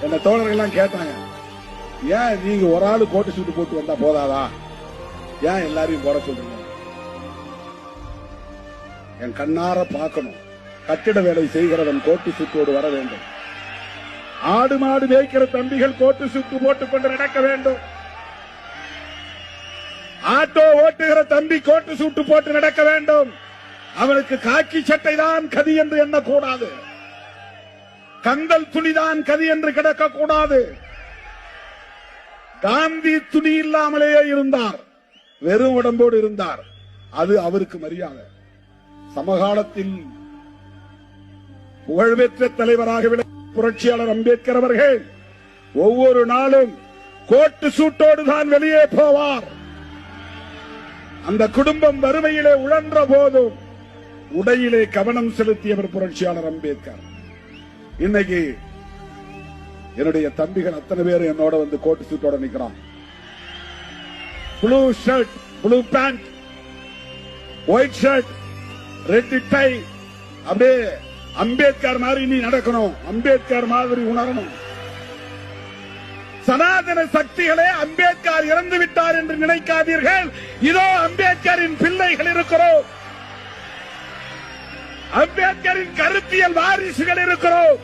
என்ன தோழர்கள் எல்லாம் கேட்டாங்க, ஏன் நீங்க ஒரு ஆளு கோட்டு சூட்டு போட்டு வந்தா போதாதா, ஏன் எல்லாரையும் போட சொல்றீங்க? என் கண்ணார பார்க்கணும், கட்டிட வேலை செய்கிறவன் கோட்டு சூட்டோடு வர வேண்டும். ஆடு மாடு மேய்க்கிற தம்பிகள் கோட்டு சூட்டு போட்டுக் கொண்டு நடக்க வேண்டும். ஆட்டோ ஓட்டுகிற தம்பி கோட்டு சூட்டு போட்டு நடக்க வேண்டும். அவனுக்கு காக்கி சட்டை தான் கதி என்று எண்ணக்கூடாது, கந்தல் துணிதான் கதி என்று கிடக்கக்கூடாது. காந்தி துணி இல்லாமலேயே இருந்தார், வெறும் உடம்போடு இருந்தார், அது அவருக்கு மரியாதை. சமகாலத்தில் புகழ்பெற்ற தலைவராக விளங்கிய புரட்சியாளர் அம்பேத்கர் அவர்கள் ஒவ்வொரு நாளும் கோட்டு சூட்டோடு தான் வெளியே போவார். அந்த குடும்பம் வறுமையிலே உழன்ற போதும் உடையிலே கவனம் செலுத்தியவர் புரட்சியாளர் அம்பேத்கர். இன்னைக்கு என்னுடைய தம்பிகள் அத்தனை பேரும் என்னோட வந்து கோட்டு சூட்டோட நிக்கிறான். Blue shirt, blue pant, white shirt, red tie. அப்படியே அம்பேத்கர் மாதிரி நீ நடக்கணும், அம்பேத்கர் மாதிரி உணரணும். சனாதன சக்திகளே அம்பேத்கர் இறந்து விட்டார் என்று நினைக்காதீர்கள். இதோ அம்பேத்கரின் பிள்ளைகள் இருக்கிறோம், அம்பேத்கரின் கருத்தியல் வாரிசுகள் இருக்கிறோம்.